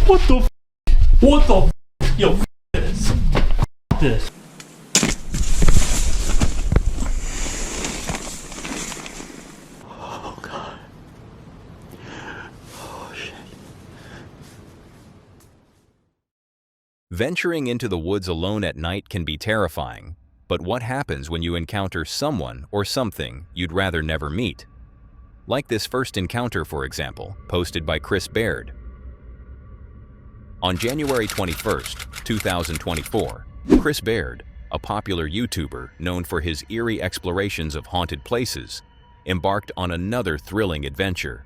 What the f? What the f? Yo, f this. F this. Oh, God. Oh, shit. Venturing into the woods alone at night can be terrifying, but what happens when you encounter someone or something you'd rather never meet? Like this first encounter, for example, posted by Chris Baird. On January 21st, 2024, Chris Baird, a popular YouTuber known for his eerie explorations of haunted places, embarked on another thrilling adventure.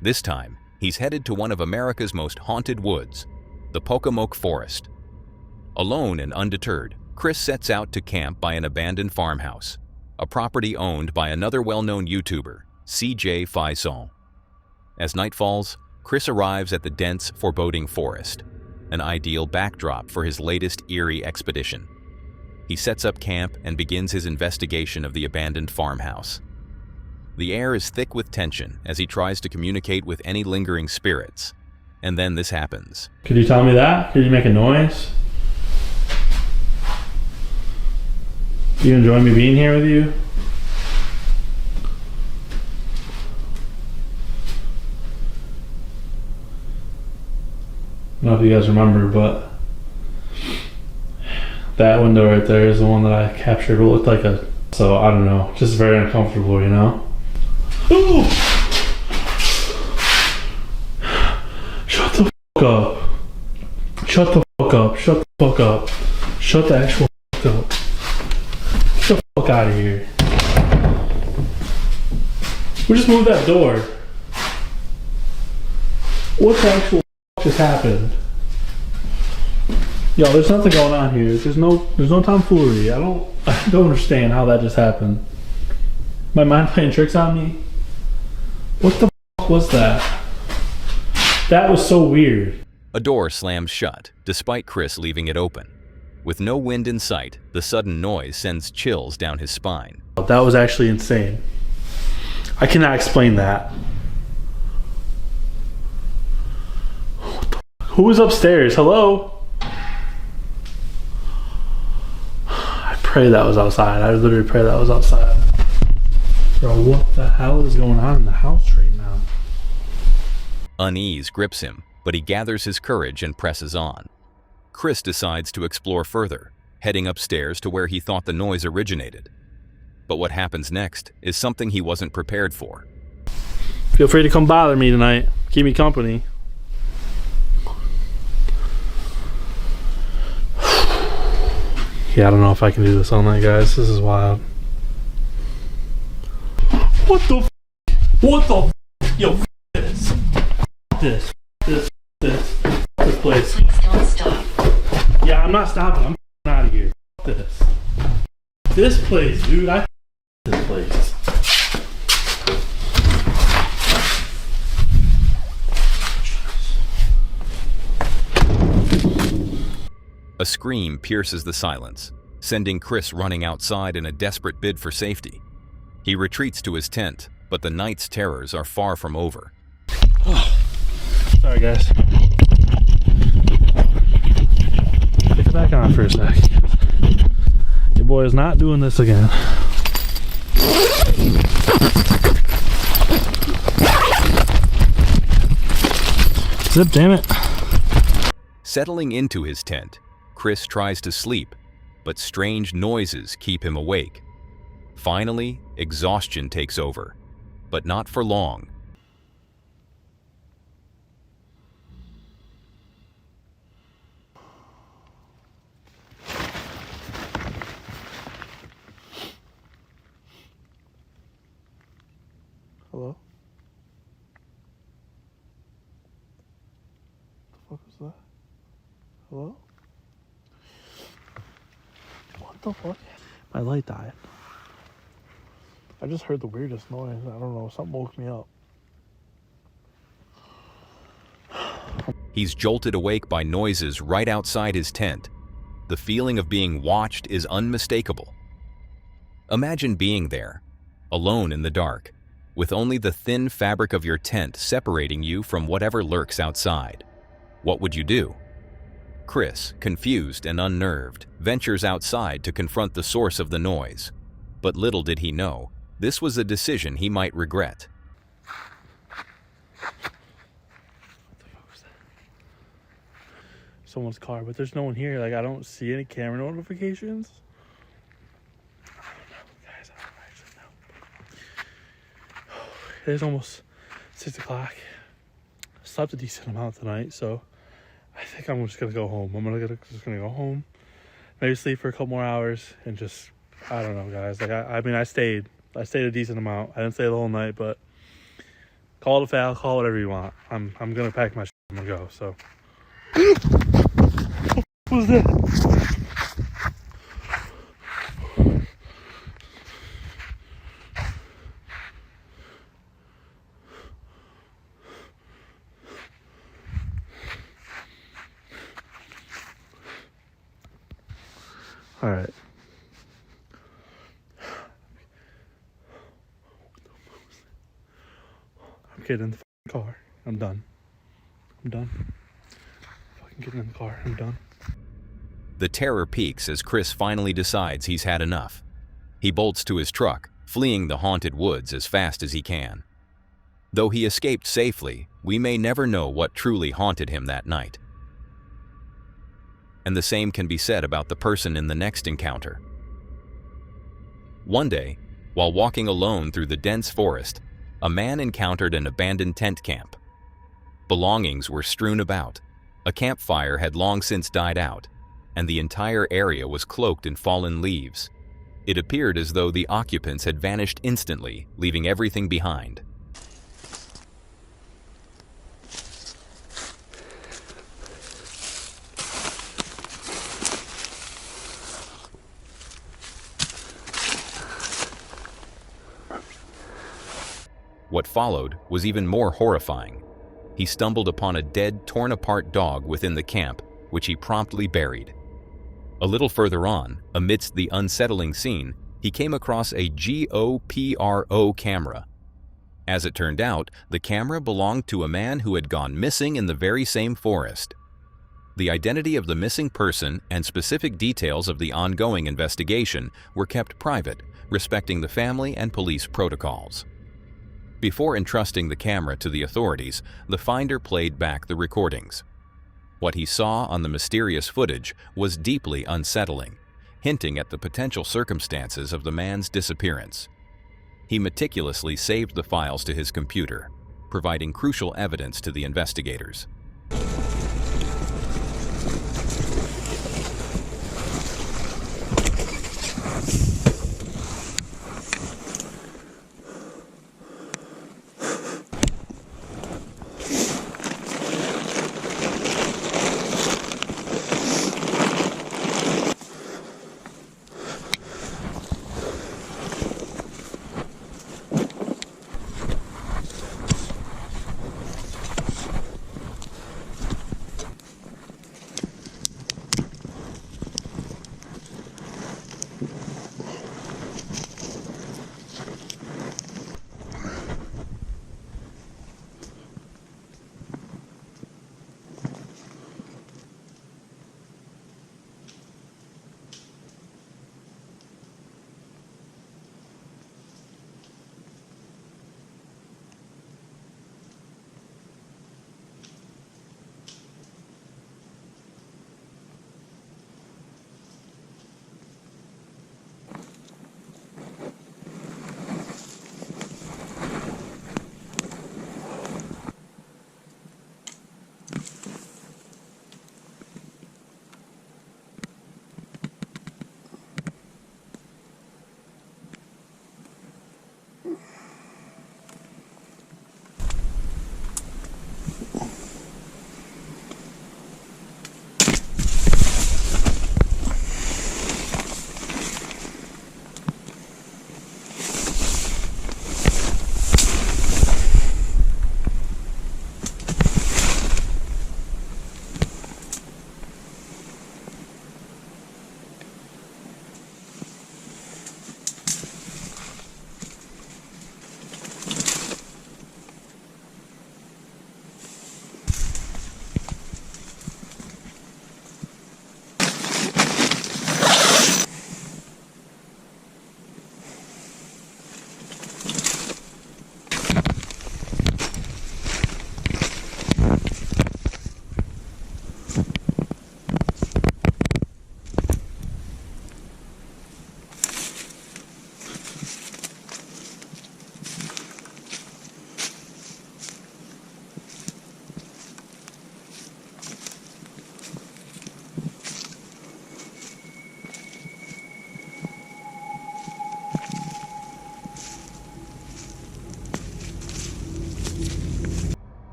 This time, he's headed to one of America's most haunted woods, the Pocomoke Forest. Alone and undeterred, Chris sets out to camp by an abandoned farmhouse, a property owned by another well-known YouTuber, CJ Faison. As night falls, Chris arrives at the dense, foreboding forest, an ideal backdrop for his latest eerie expedition. He sets up camp and begins his investigation of the abandoned farmhouse. The air is thick with tension as he tries to communicate with any lingering spirits. And then this happens. Could you tell me that? Could you make a noise? Do you enjoy me being here with you? I don't know if you guys remember, but that window right there is the one that I captured. It looked like a... So, I don't know. Just very uncomfortable, you know? Ooh! Shut the fuck up. Shut the fuck up. Shut the fuck up. Shut the actual fuck up. Get the fuck out of here. We just moved that door. What the actual fuck just happened? Yo, there's nothing going on here. There's no tomfoolery. I don't understand how that just happened. My mind playing tricks on me? What the fuck was that? That was so weird. A door slams shut, despite Chris leaving it open. With no wind in sight, the sudden noise sends chills down his spine. That was actually insane. I cannot explain that. What the fuck? Who is upstairs? Hello? I pray that was outside. I literally pray that was outside. Bro, what the hell is going on in the house right now? Unease grips him, but he gathers his courage and presses on. Chris decides to explore further, heading upstairs to where he thought the noise originated. But what happens next is something he wasn't prepared for. Feel free to come bother me tonight. Keep me company. Yeah, I don't know if I can do this all night, guys. This is wild. What the f? What the f? Yo, f this. This place. Please don't stop. Yeah, I'm not stopping. I'm out of here. F this. This place, dude. I f this place. A scream pierces the silence, sending Chris running outside in a desperate bid for safety. He retreats to his tent, but the night's terrors are far from over. Oh. Sorry, guys. Pick it back on for a sec. Your boy is not doing this again. Zip, damn it. Settling into his tent, Chris tries to sleep, but strange noises keep him awake. Finally, exhaustion takes over, but not for long. Hello? What the fuck was that? Hello? What the fuck? My light died. I just heard the weirdest noise. I don't know. Something woke me up. He's jolted awake by noises right outside his tent. The feeling of being watched is unmistakable. Imagine being there, alone in the dark, with only the thin fabric of your tent separating you from whatever lurks outside. What would you do? Chris, confused and unnerved, ventures outside to confront the source of the noise. But little did he know, this was a decision he might regret. Someone's car, but there's no one here. Like, I don't see any camera notifications. I don't know, guys. I don't actually know. It is almost 6 o'clock. I slept a decent amount tonight, so I think I'm just gonna go home. Just gonna go home, maybe sleep for a couple more hours, and just, I don't know, guys. Like, I mean, I stayed a decent amount. I didn't stay the whole night, but call it a foul, call it whatever you want. I'm gonna pack my shit. I'm gonna go. So. What was that? All right. I'm getting in the car. I'm done. Fucking getting in the car. I'm done. The terror peaks as Chris finally decides he's had enough. He bolts to his truck, fleeing the haunted woods as fast as he can. Though he escaped safely, we may never know what truly haunted him that night. And the same can be said about the person in the next encounter. One day, while walking alone through the dense forest, a man encountered an abandoned tent camp. Belongings were strewn about, a campfire had long since died out, and the entire area was cloaked in fallen leaves. It appeared as though the occupants had vanished instantly, leaving everything behind. What followed was even more horrifying. He stumbled upon a dead, torn-apart dog within the camp, which he promptly buried. A little further on, amidst the unsettling scene, he came across a GoPro camera. As it turned out, the camera belonged to a man who had gone missing in the very same forest. The identity of the missing person and specific details of the ongoing investigation were kept private, respecting the family and police protocols. Before entrusting the camera to the authorities, the finder played back the recordings. What he saw on the mysterious footage was deeply unsettling, hinting at the potential circumstances of the man's disappearance. He meticulously saved the files to his computer, providing crucial evidence to the investigators.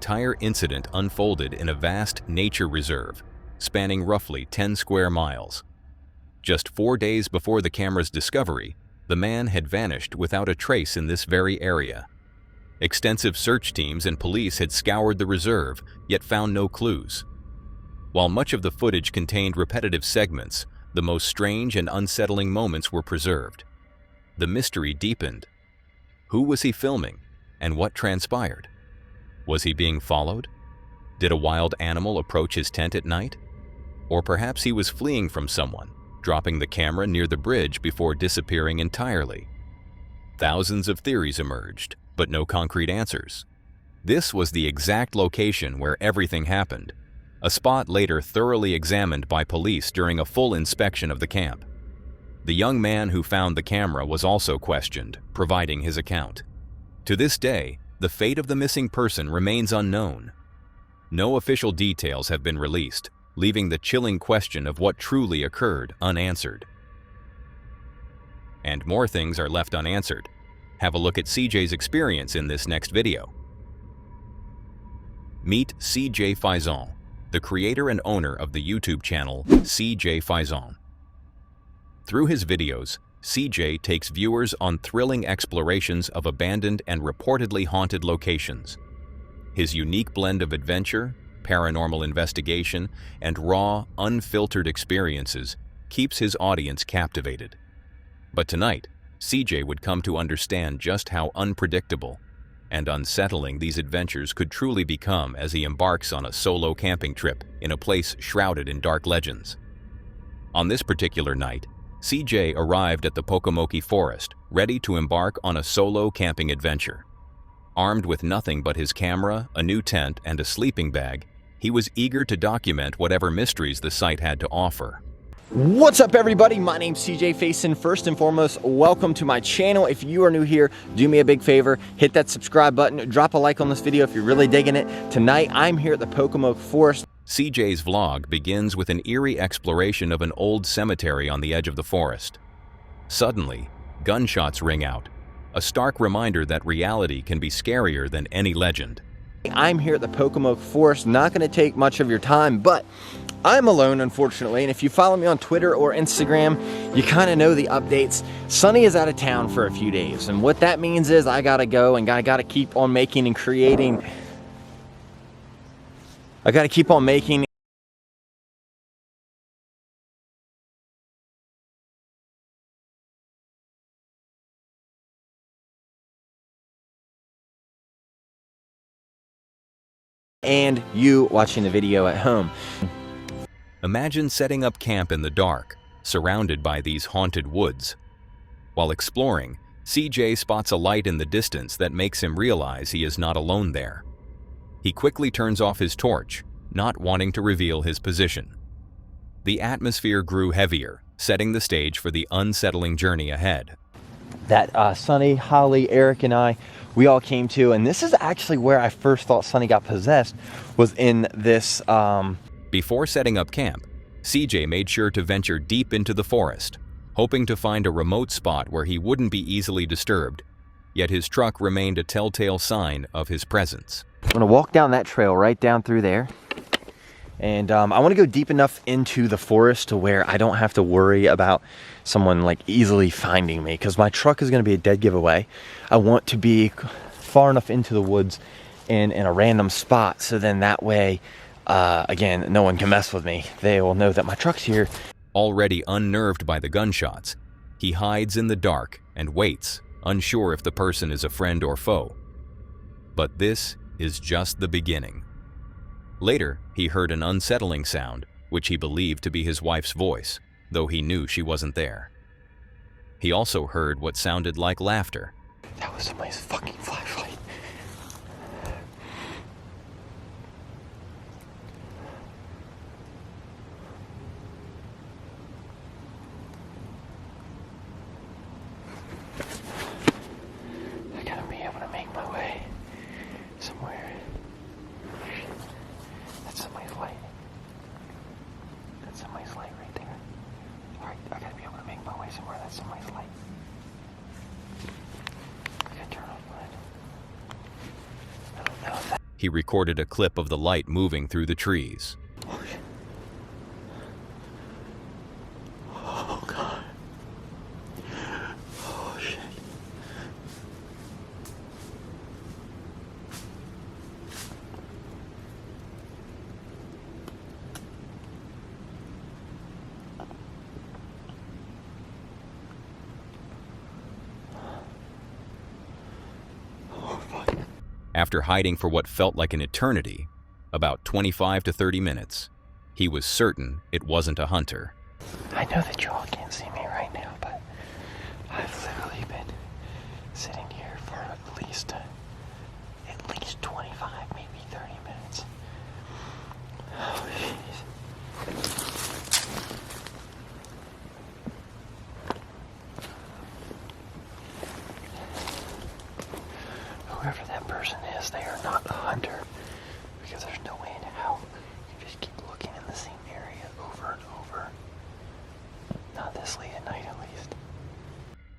entire incident unfolded in a vast nature reserve, spanning roughly 10 square miles. Just 4 days before the camera's discovery, the man had vanished without a trace in this very area. Extensive search teams and police had scoured the reserve, yet found no clues. While much of the footage contained repetitive segments, the most strange and unsettling moments were preserved. The mystery deepened. Who was he filming, and what transpired? Was he being followed? Did a wild animal approach his tent at night? Or perhaps he was fleeing from someone, dropping the camera near the bridge before disappearing entirely. Thousands of theories emerged, but no concrete answers. This was the exact location where everything happened, a spot later thoroughly examined by police during a full inspection of the camp. The young man who found the camera was also questioned, providing his account. To this day, the fate of the missing person remains unknown. No official details have been released, leaving the chilling question of what truly occurred unanswered. And more things are left unanswered. Have a look at CJ's experience in this next video. Meet CJ Faison, the creator and owner of the YouTube channel CJ Faison. Through his videos, CJ takes viewers on thrilling explorations of abandoned and reportedly haunted locations. His unique blend of adventure, paranormal investigation, and raw, unfiltered experiences keeps his audience captivated. But tonight, CJ would come to understand just how unpredictable and unsettling these adventures could truly become as he embarks on a solo camping trip in a place shrouded in dark legends. On this particular night, CJ arrived at the Pocomoke Forest, ready to embark on a solo camping adventure. Armed with nothing but his camera, a new tent, and a sleeping bag, he was eager to document whatever mysteries the site had to offer. What's up, everybody? My name's CJ Faison. First and foremost, welcome to my channel. If you are new here, do me a big favor, hit that subscribe button, drop a like on this video if you're really digging it. Tonight, I'm here at the Pocomoke Forest. CJ's vlog begins with an eerie exploration of an old cemetery on the edge of the forest. Suddenly, gunshots ring out, a stark reminder that reality can be scarier than any legend. I'm here at the Pocomoke Forest, not going to take much of your time, but I'm alone, unfortunately, and if you follow me on Twitter or Instagram, you kind of know the updates. Sunny is out of town for a few days, and what that means is I gotta go and I gotta keep on making and creating. I gotta keep on making and you watching the video at home. Imagine setting up camp in the dark, surrounded by these haunted woods. While exploring, CJ spots a light in the distance that makes him realize he is not alone there. He quickly turns off his torch, not wanting to reveal his position. The atmosphere grew heavier, setting the stage for the unsettling journey ahead. That Sunny, Holly, Eric, and we all came to, and this is actually where I first thought Sunny got possessed, was in this Before setting up camp, CJ made sure to venture deep into the forest, hoping to find a remote spot where he wouldn't be easily disturbed, yet his truck remained a telltale sign of his presence. I'm gonna walk down that trail right down through there, and I want to go deep enough into the forest to where I don't have to worry about someone like easily finding me, because my truck is going to be a dead giveaway. I want to be far enough into the woods and in a random spot, so then that way again, no one can mess with me. They will know that my truck's here. Already unnerved by the gunshots, he hides in the dark and waits, unsure if the person is a friend or foe. But this is just the beginning. Later, he heard an unsettling sound, which he believed to be his wife's voice, though he knew she wasn't there. He also heard what sounded like laughter. That was somebody's fucking flashlight. I gotta be able to make my way somewhere. That's somebody's light. That's somebody's light right there. Alright, I gotta be able to make my way somewhere. That's somebody's light. I gotta turn off the light. he recorded a clip of the light moving through the trees. Oh, shit. Oh, God. Oh, shit. After hiding for what felt like an eternity, about 25 to 30 minutes, he was certain it wasn't a hunter. I know that you all can't see me right now, but I've literally been sitting here for at least 25, maybe 30 minutes. Oh, jeez. Whoever that person is, they are not a hunter, because there's no way in hell you just keep looking in the same area over and over. Not this late at night, at least.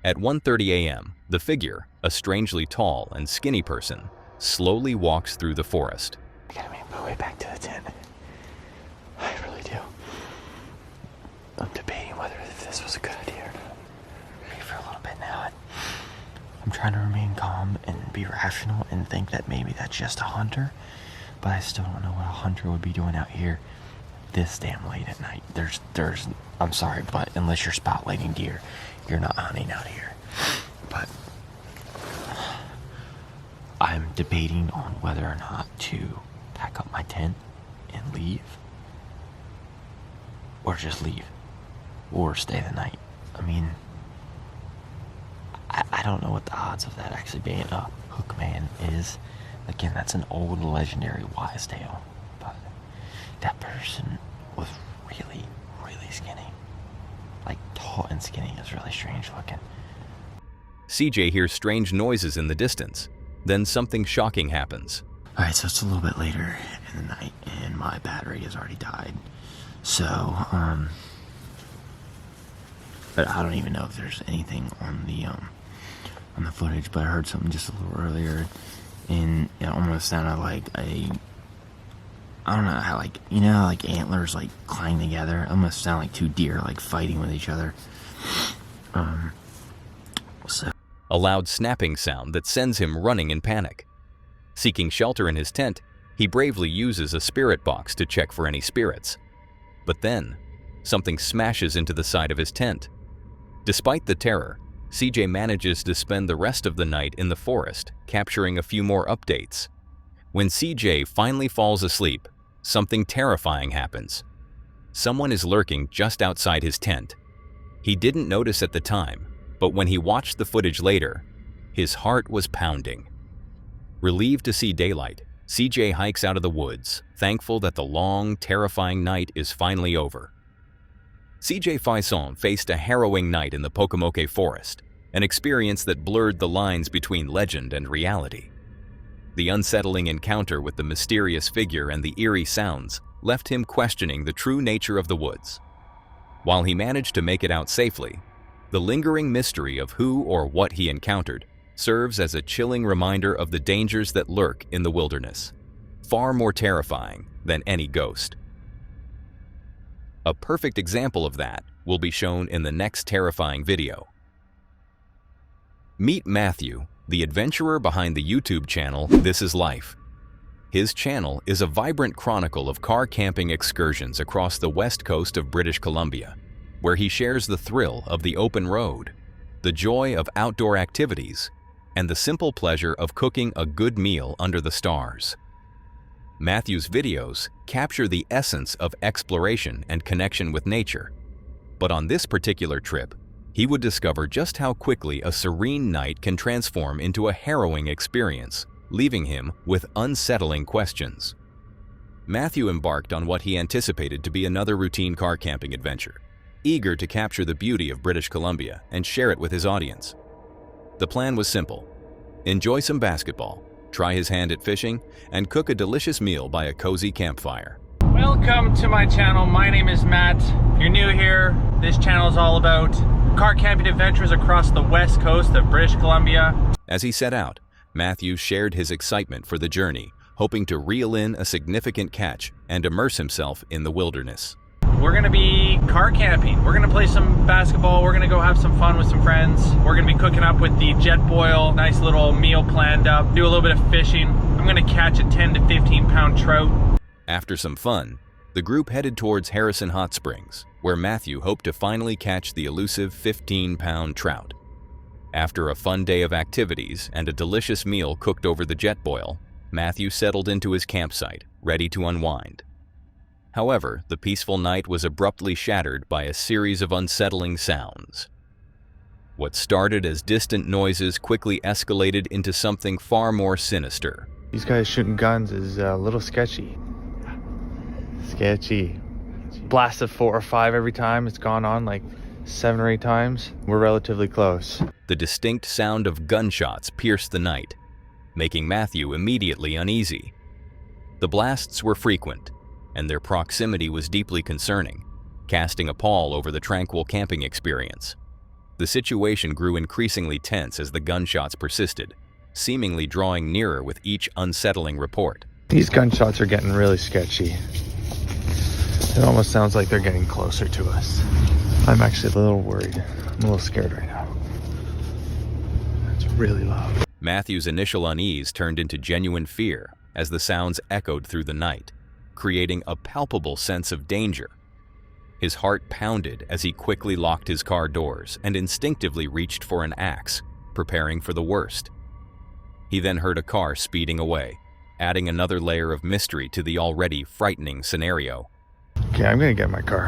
At 1:30 a.m., the figure, a strangely tall and skinny person, slowly walks through the forest. I gotta make my way back to the tent. I really do. I'm debating whether this was a good idea or not. Maybe for a little bit now. I'm trying to remain calm and be rational and think that maybe that's just a hunter, but I still don't know what a hunter would be doing out here this damn late at night. I'm sorry, but unless you're spotlighting deer, you're not hunting out here. But I'm debating on whether or not to pack up my tent and leave, or just leave, or stay the night. I mean, I don't know what the odds of that actually being a hookman is. Again, that's an old legendary wise tale, but that person was really, really skinny. Like, tall and skinny. Is really strange looking. CJ hears strange noises in the distance. Then something shocking happens. Alright, so it's a little bit later in the night, and my battery has already died. So, but I don't even know if there's anything on the footage, but I heard something just a little earlier, and it almost sounded like I don't know how, like, you know, like antlers like clang together. It almost sound like two deer like fighting with each other. So A loud snapping sound that sends him running in panic. Seeking shelter in his tent, he bravely uses a spirit box to check for any spirits. But then, something smashes into the side of his tent. Despite the terror, CJ manages to spend the rest of the night in the forest, capturing a few more updates. When CJ finally falls asleep, something terrifying happens. Someone is lurking just outside his tent. He didn't notice at the time, but when he watched the footage later, his heart was pounding. Relieved to see daylight, CJ hikes out of the woods, thankful that the long, terrifying night is finally over. CJ Faison faced a harrowing night in the Pocomoke forest, an experience that blurred the lines between legend and reality. The unsettling encounter with the mysterious figure and the eerie sounds left him questioning the true nature of the woods. While he managed to make it out safely, the lingering mystery of who or what he encountered serves as a chilling reminder of the dangers that lurk in the wilderness, far more terrifying than any ghost. A perfect example of that will be shown in the next terrifying video. Meet Matthew, the adventurer behind the YouTube channel This Is Life. His channel is a vibrant chronicle of car camping excursions across the west coast of British Columbia, where he shares the thrill of the open road, the joy of outdoor activities, and the simple pleasure of cooking a good meal under the stars. Matthew's videos capture the essence of exploration and connection with nature, but on this particular trip, he would discover just how quickly a serene night can transform into a harrowing experience, leaving him with unsettling questions. Matthew embarked on what he anticipated to be another routine car camping adventure, eager to capture the beauty of British Columbia and share it with his audience. The plan was simple: enjoy some basketball, try his hand at fishing, and cook a delicious meal by a cozy campfire. Welcome to my channel. My name is Matt. If you're new here, this channel is all about car camping adventures across the west coast of British Columbia. As he set out, Matthew shared his excitement for the journey, hoping to reel in a significant catch and immerse himself in the wilderness. We're gonna be car camping. We're gonna play some basketball. We're gonna go have some fun with some friends. We're gonna be cooking up with the jet boil. Nice little meal planned up. Do a little bit of fishing. I'm gonna catch a 10 to 15 pound trout. After some fun, the group headed towards Harrison Hot Springs, where Matthew hoped to finally catch the elusive 15-pound trout. After a fun day of activities and a delicious meal cooked over the jet boil, Matthew settled into his campsite, ready to unwind. However, the peaceful night was abruptly shattered by a series of unsettling sounds. What started as distant noises quickly escalated into something far more sinister. These guys shooting guns is a little sketchy. Sketchy. Blast of 4 or 5 every time. It's gone on like 7 or 8 times. We're relatively close. The distinct sound of gunshots pierced the night, making Matthew immediately uneasy. The blasts were frequent, and their proximity was deeply concerning, casting a pall over the tranquil camping experience. The situation grew increasingly tense as the gunshots persisted, seemingly drawing nearer with each unsettling report. These gunshots are getting really sketchy. It almost sounds like they're getting closer to us. I'm actually a little worried. I'm a little scared right now. It's really loud. Matthew's initial unease turned into genuine fear as the sounds echoed through the night, creating a palpable sense of danger. His heart pounded as he quickly locked his car doors and instinctively reached for an axe, preparing for the worst. He then heard a car speeding away, adding another layer of mystery to the already frightening scenario. Okay, I'm gonna get my car.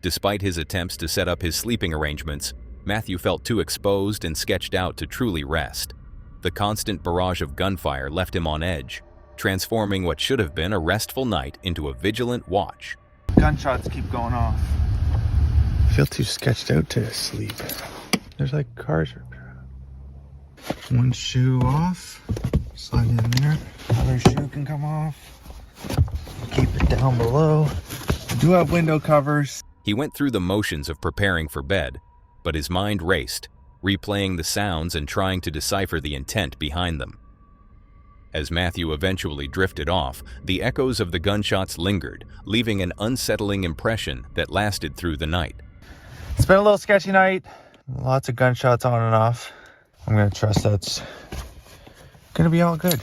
Despite his attempts to set up his sleeping arrangements, Matthew felt too exposed and sketched out to truly rest. The constant barrage of gunfire left him on edge, transforming what should have been a restful night into a vigilant watch. Gunshots keep going off. I feel too sketched out to sleep. There's like cars. One shoe off. Slide in there. Other shoe can come off. Keep it down below. I do have window covers. He went through the motions of preparing for bed, but his mind raced, replaying the sounds and trying to decipher the intent behind them. As Matthew eventually drifted off, the echoes of the gunshots lingered, leaving an unsettling impression that lasted through the night. It's been a little sketchy night. Lots of gunshots on and off. I'm gonna trust that's gonna be all good.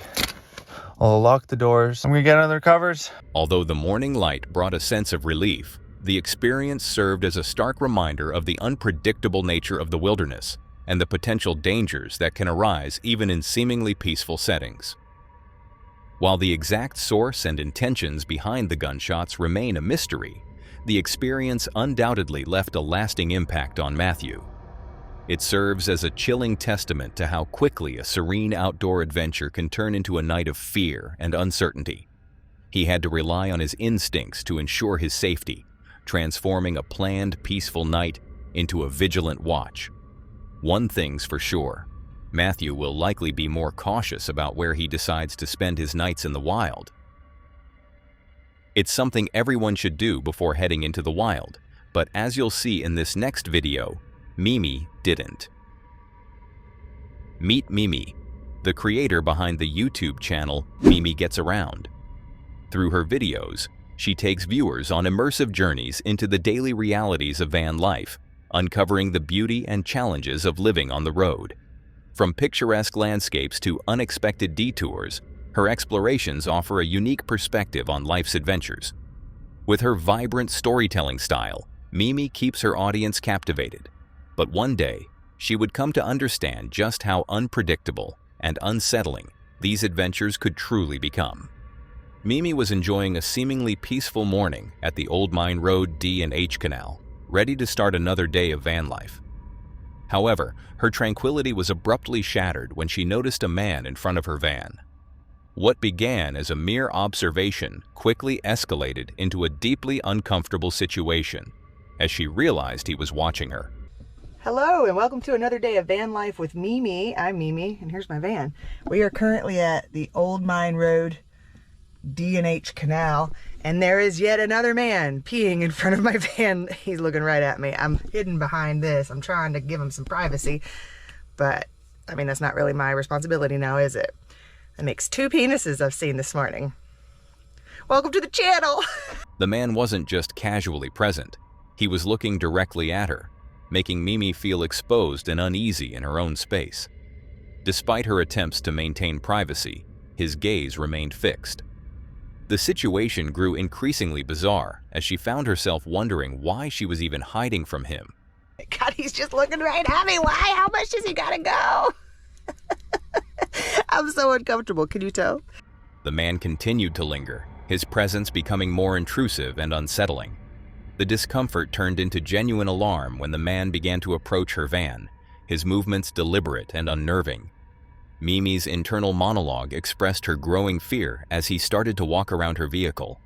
I'll lock the doors. I'm gonna get under covers. Although the morning light brought a sense of relief, the experience served as a stark reminder of the unpredictable nature of the wilderness and the potential dangers that can arise even in seemingly peaceful settings. While the exact source and intentions behind the gunshots remain a mystery, the experience undoubtedly left a lasting impact on Matthew. It serves as a chilling testament to how quickly a serene outdoor adventure can turn into a night of fear and uncertainty. He had to rely on his instincts to ensure his safety, transforming a planned, peaceful night into a vigilant watch. One thing's for sure, Matthew will likely be more cautious about where he decides to spend his nights in the wild. It's something everyone should do before heading into the wild, but as you'll see in this next video, Mimi didn't. Meet Mimi, the creator behind the YouTube channel Mimi Gets Around. Through her videos, she takes viewers on immersive journeys into the daily realities of van life, uncovering the beauty and challenges of living on the road. From picturesque landscapes to unexpected detours, her explorations offer a unique perspective on life's adventures. With her vibrant storytelling style, Mimi keeps her audience captivated. But one day, she would come to understand just how unpredictable and unsettling these adventures could truly become. Mimi was enjoying a seemingly peaceful morning at the Old Mine Road D&H Canal, ready to start another day of van life. However, her tranquility was abruptly shattered when she noticed a man in front of her van. What began as a mere observation quickly escalated into a deeply uncomfortable situation as she realized he was watching her. Hello and welcome to another day of van life with Mimi. I'm Mimi and here's my van. We are currently at the Old Mine Road D&H Canal and there is yet another man peeing in front of my van. He's looking right at me. I'm hidden behind this. I'm trying to give him some privacy, but I mean, that's not really my responsibility now, is it? That makes 2 penises I've seen this morning. Welcome to the channel. The man wasn't just casually present. He was looking directly at her, making Mimi feel exposed and uneasy in her own space. Despite her attempts to maintain privacy, his gaze remained fixed. The situation grew increasingly bizarre as she found herself wondering why she was even hiding from him. God, he's just looking right at me. Why? How much does he gotta go? I'm so uncomfortable. Can you tell? The man continued to linger, his presence becoming more intrusive and unsettling. The discomfort turned into genuine alarm when the man began to approach her van, his movements deliberate and unnerving. Mimi's internal monologue expressed her growing fear as he started to walk around her vehicle.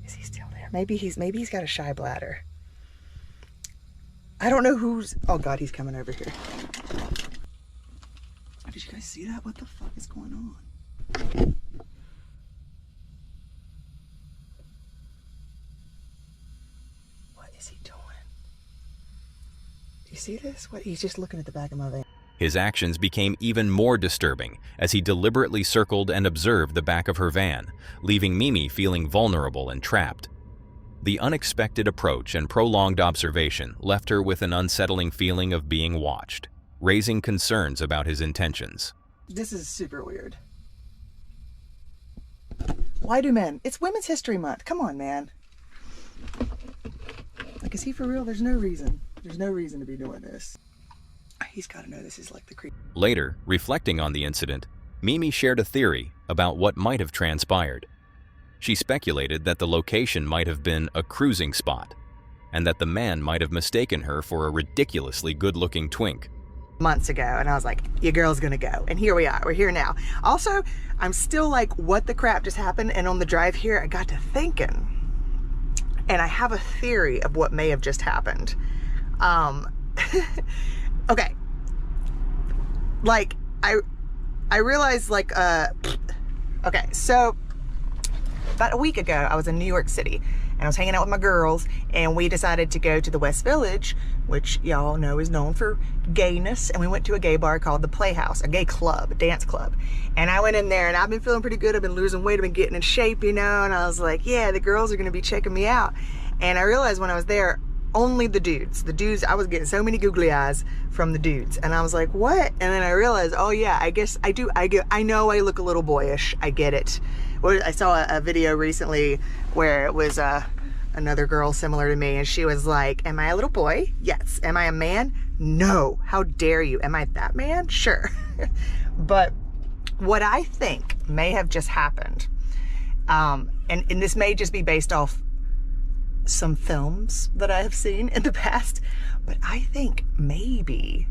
Is he still there? Maybe he's got a shy bladder. I don't know who's... Oh God, he's coming over here. Did you guys see that? What the fuck is going on? What is he doing? Do you see this? What? He's just looking at the back of my van. His actions became even more disturbing as he deliberately circled and observed the back of her van, leaving Mimi feeling vulnerable and trapped. The unexpected approach and prolonged observation left her with an unsettling feeling of being watched, raising concerns about his intentions. This is super weird. Why do men? It's Women's History Month. Come on, man. Like, is he for real? There's no reason. There's no reason to be doing this. He's got to know this is like the creep. Later, reflecting on the incident, Mimi shared a theory about what might have transpired. She speculated that the location might have been a cruising spot, and that the man might have mistaken her for a ridiculously good-looking twink. Months ago, and I was like, your girl's gonna go. And here we are. We're here now. Also, I'm still like, what the crap just happened? And on the drive here, I got to thinking, and I have a theory of what may have just happened. Okay. Like, I realized, like, okay, so about a week ago, I was in New York City, and I was hanging out with my girls, and we decided to go to the West Village, which y'all know is known for gayness, and we went to a gay bar called the Playhouse, a gay club, a dance club. And I went in there, and I've been feeling pretty good. I've been losing weight, I've been getting in shape, you know, and I was like, yeah, the girls are gonna be checking me out. And I realized when I was there, only the dudes, I was getting so many googly eyes from the dudes. And I was like, what? And then I realized, oh yeah, I guess I do. I know I look a little boyish. I get it. I saw a video recently where it was another girl similar to me, and she was like, am I a little boy? Yes. Am I a man? No. How dare you? Am I that man? Sure. But what I think may have just happened, and this may just be based off some films that I have seen in the past, but I think maybe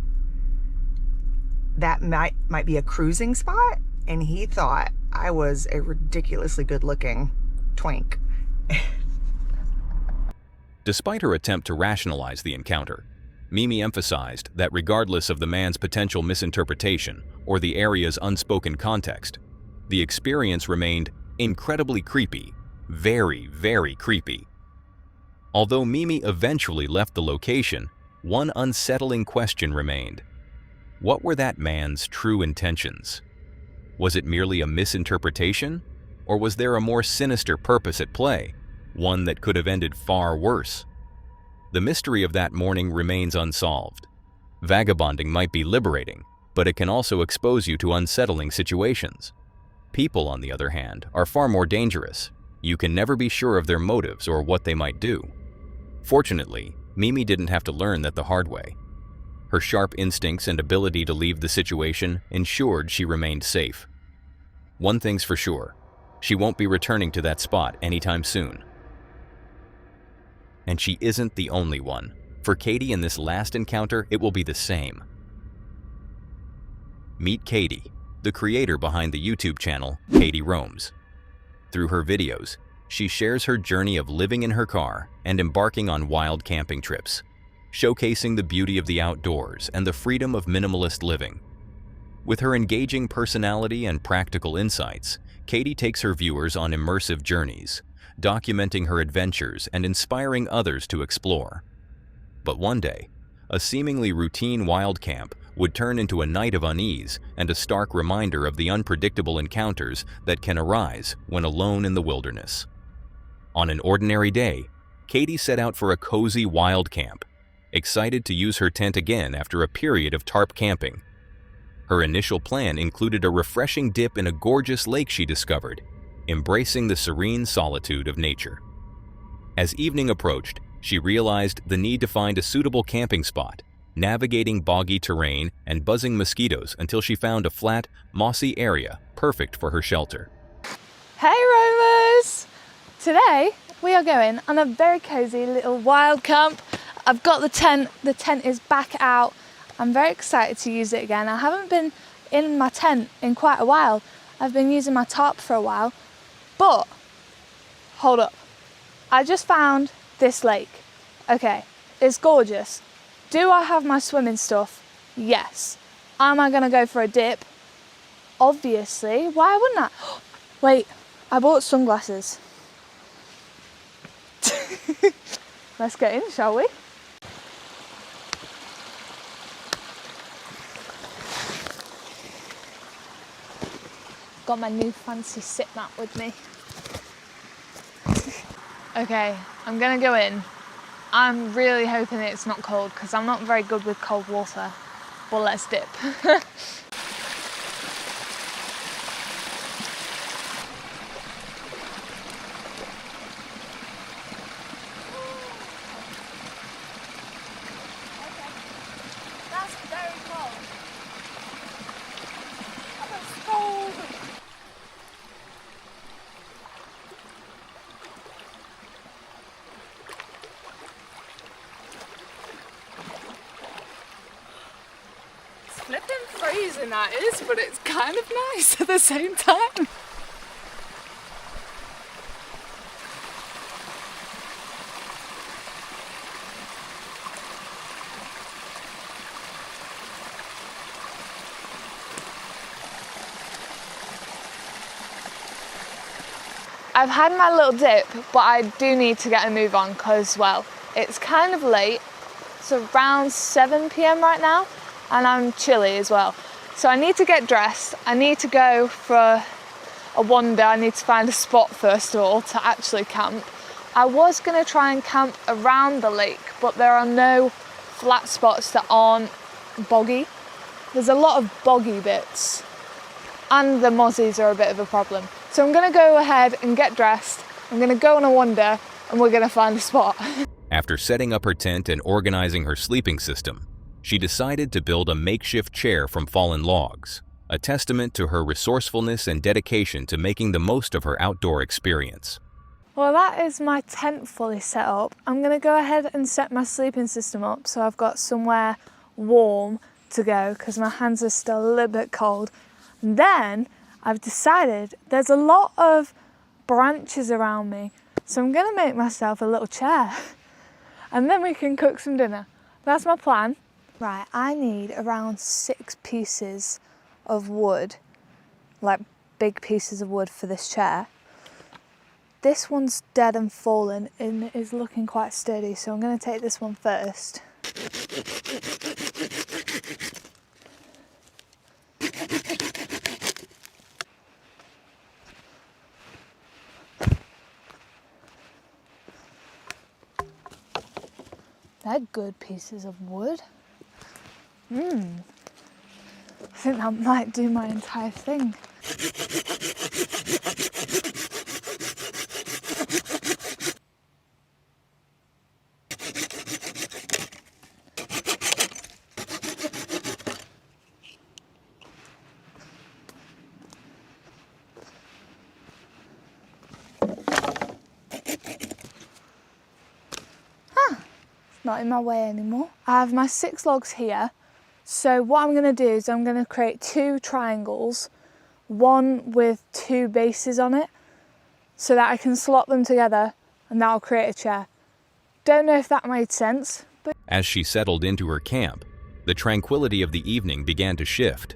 that might be a cruising spot, and he thought I was a ridiculously good-looking twink. Despite her attempt to rationalize the encounter, Mimi emphasized that regardless of the man's potential misinterpretation or the area's unspoken context, the experience remained incredibly creepy, very, very creepy. Although Mimi eventually left the location, one unsettling question remained. What were that man's true intentions? Was it merely a misinterpretation, or was there a more sinister purpose at play, one that could have ended far worse? The mystery of that morning remains unsolved. Vagabonding might be liberating, but it can also expose you to unsettling situations. People, on the other hand, are far more dangerous. You can never be sure of their motives or what they might do. Fortunately, Mimi didn't have to learn that the hard way. Her sharp instincts and ability to leave the situation ensured she remained safe. One thing's for sure, she won't be returning to that spot anytime soon. And she isn't the only one. For Katie in this last encounter, it will be the same. Meet Katie, the creator behind the YouTube channel Katie Roams. Through her videos, she shares her journey of living in her car and embarking on wild camping trips, showcasing the beauty of the outdoors and the freedom of minimalist living. With her engaging personality and practical insights, Katie takes her viewers on immersive journeys, documenting her adventures and inspiring others to explore. But one day, a seemingly routine wild camp would turn into a night of unease and a stark reminder of the unpredictable encounters that can arise when alone in the wilderness. On an ordinary day, Katie set out for a cozy wild camp, excited to use her tent again after a period of tarp camping. Her initial plan included a refreshing dip in a gorgeous lake she discovered, embracing the serene solitude of nature. As evening approached, she realized the need to find a suitable camping spot, navigating boggy terrain and buzzing mosquitoes until she found a flat, mossy area perfect for her shelter. Hey roamers! Today we are going on a very cozy little wild camp. I've got the tent is back out. I'm very excited to use it again. I haven't been in my tent in quite a while. I've been using my tarp for a while, but hold up. I just found this lake. Okay, it's gorgeous. Do I have my swimming stuff? Yes. Am I gonna go for a dip? Obviously. Why wouldn't I? Wait, I bought sunglasses. Let's get in, shall we? Got my new fancy sit mat with me. Okay, I'm gonna go in. I'm really hoping it's not cold because I'm not very good with cold water. But let's dip. That's very cold. That's cold. Flipping freezing that is, but it's kind of nice at the same time. I've had my little dip, but I do need to get a move on because, well, it's kind of late. It's around 7 p.m. right now. And I'm chilly as well. So I need to get dressed. I need to go for a wander. I need to find a spot first of all to actually camp. I was gonna try and camp around the lake, but there are no flat spots that aren't boggy. There's a lot of boggy bits and the mozzies are a bit of a problem. So I'm gonna go ahead and get dressed. I'm gonna go on a wander and we're gonna find a spot. After setting up her tent and organizing her sleeping system, she decided to build a makeshift chair from fallen logs, a testament to her resourcefulness and dedication to making the most of her outdoor experience. Well, that is my tent fully set up. I'm gonna go ahead and set my sleeping system up so I've got somewhere warm to go because my hands are still a little bit cold. And then I've decided there's a lot of branches around me, so I'm gonna make myself a little chair and then we can cook some dinner. That's my plan. Right, I need around 6 pieces of wood, like big pieces of wood for this chair. This one's dead and fallen and is looking quite sturdy, so I'm going to take this one first. They're good pieces of wood. I think that might do my entire thing. It's not in my way anymore. I have my 6 logs here. So what I'm going to do is I'm going to create 2 triangles, one with 2 bases on it, so that I can slot them together and that'll create a chair. Don't know if that made sense, but... As she settled into her camp, the tranquility of the evening began to shift.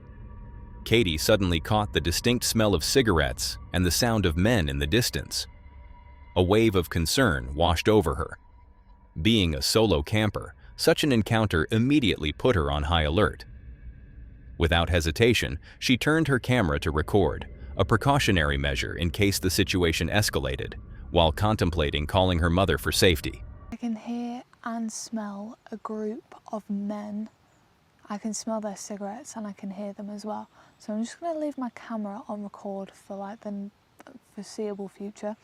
Katie suddenly caught the distinct smell of cigarettes and the sound of men in the distance. A wave of concern washed over her. Being a solo camper, such an encounter immediately put her on high alert. Without hesitation, she turned her camera to record, a precautionary measure in case the situation escalated, while contemplating calling her mother for safety. I can hear and smell a group of men. I can smell their cigarettes and I can hear them as well. So I'm just going to leave my camera on record for like the foreseeable future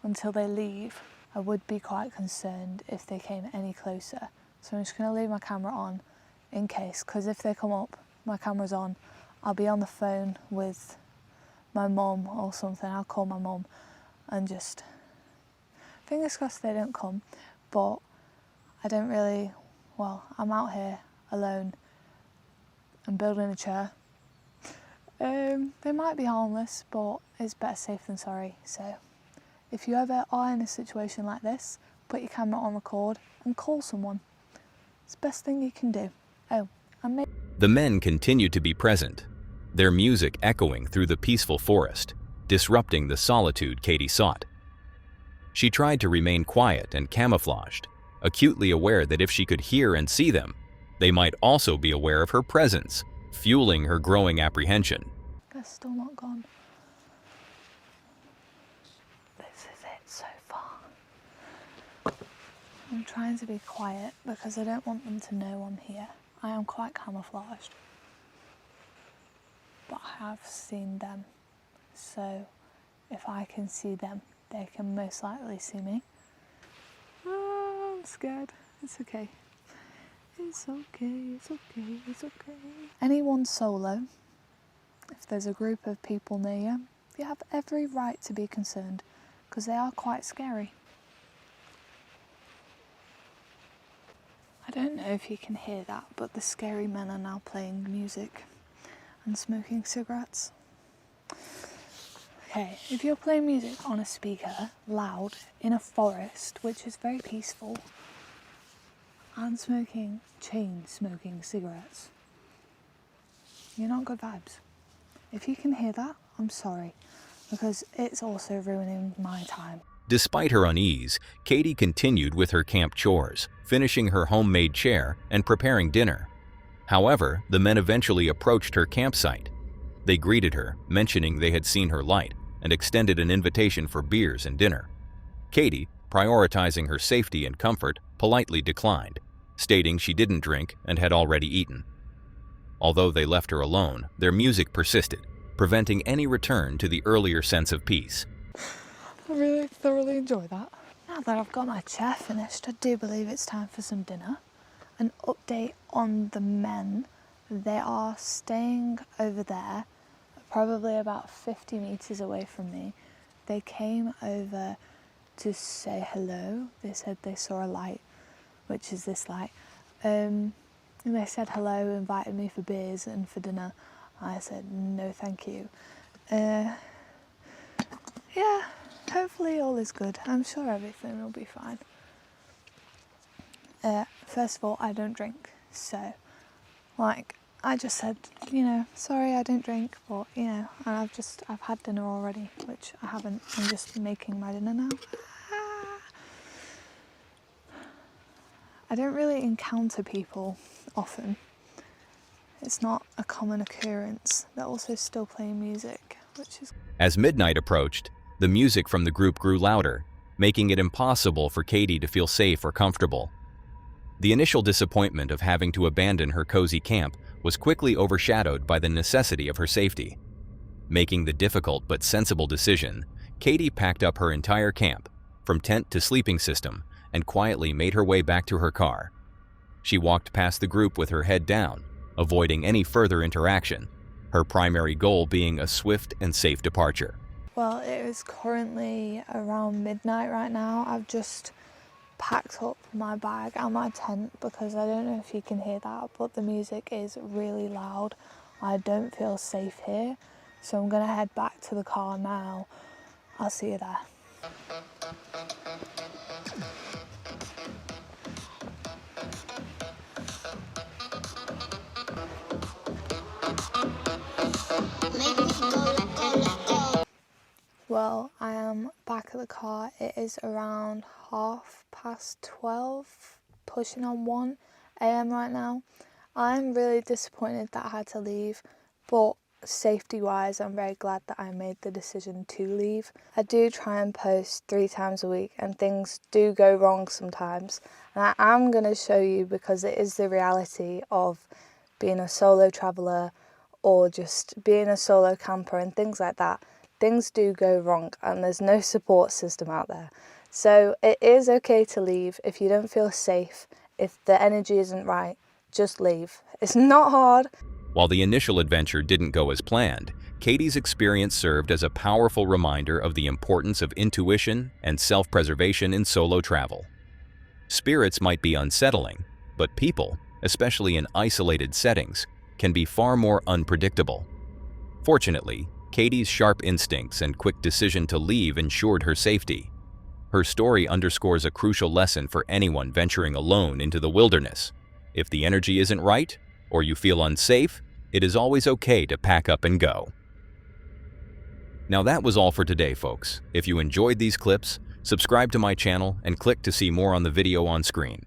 until they leave. I would be quite concerned if they came any closer. So I'm just going to leave my camera on in case, because if they come up, my camera's on, I'll be on the phone with my mum or something. I'll call my mum and just, fingers crossed they don't come, but I don't really, well, I'm out here alone. I'm building a chair. They might be harmless, but it's better safe than sorry. So if you ever are in a situation like this, put your camera on record and call someone. It's the best thing you can do. Oh, and maybe... The men continued to be present, their music echoing through the peaceful forest, disrupting the solitude Katie sought. She tried to remain quiet and camouflaged, acutely aware that if she could hear and see them, they might also be aware of her presence, fueling her growing apprehension. They're still not gone. This is it so far. I'm trying to be quiet because I don't want them to know I'm here. I am quite camouflaged, but I have seen them. So if I can see them, they can most likely see me. Oh, I'm scared. It's okay. It's okay, it's okay, it's okay. Anyone solo, if there's a group of people near you have every right to be concerned, because they are quite scary. I don't know if you can hear that, but the scary men are now playing music and smoking cigarettes. Okay, if you're playing music on a speaker, loud, in a forest, which is very peaceful, and chain smoking cigarettes, you're not good vibes. If you can hear that, I'm sorry, because it's also ruining my time. Despite her unease, Katie continued with her camp chores, finishing her homemade chair and preparing dinner. However, the men eventually approached her campsite. They greeted her, mentioning they had seen her light, and extended an invitation for beers and dinner. Katie, prioritizing her safety and comfort, politely declined, stating she didn't drink and had already eaten. Although they left her alone, their music persisted, preventing any return to the earlier sense of peace. I really thoroughly enjoy that. Now that I've got my chair finished, I do believe it's time for some dinner. An update on the men. They are staying over there, probably about 50 meters away from me. They came over to say hello. They said they saw a light, which is this light. And they said hello, invited me for beers and for dinner. I said no thank you. Yeah, hopefully all is good. I'm sure everything will be fine. First of all, I don't drink, so like I just said, you know, sorry I don't drink, but you know, and I've had dinner already, which I haven't. I'm just making my dinner now. I don't really encounter people often. It's not a common occurrence. They're also still playing music, which is... As midnight approached, the music from the group grew louder, making it impossible for Katie to feel safe or comfortable. The initial disappointment of having to abandon her cozy camp was quickly overshadowed by the necessity of her safety. Making the difficult but sensible decision, Katie packed up her entire camp, from tent to sleeping system, and quietly made her way back to her car. She walked past the group with her head down, avoiding any further interaction, her primary goal being a swift and safe departure. Well, it is currently around midnight right now. I've just packed up my bag and my tent because I don't know if you can hear that, but the music is really loud. I don't feel safe here, so I'm gonna head back to the car now. I'll see you there. Well, I am back at the car. It is around 12:30, pushing on 1 a.m. right now. I'm really disappointed that I had to leave, but safety-wise, I'm very glad that I made the decision to leave. I do try and post 3 times a week, and things do go wrong sometimes. And I am going to show you, because it is the reality of being a solo traveller or just being a solo camper and things like that. Things do go wrong and there's no support system out there. So it is okay to leave if you don't feel safe, if the energy isn't right, just leave. It's not hard. While the initial adventure didn't go as planned, Katie's experience served as a powerful reminder of the importance of intuition and self-preservation in solo travel. Spirits might be unsettling, but people, especially in isolated settings, can be far more unpredictable. Fortunately, Katie's sharp instincts and quick decision to leave ensured her safety. Her story underscores a crucial lesson for anyone venturing alone into the wilderness. If the energy isn't right, or you feel unsafe, it is always okay to pack up and go. Now that was all for today, folks. If you enjoyed these clips, subscribe to my channel and click to see more on the video on screen.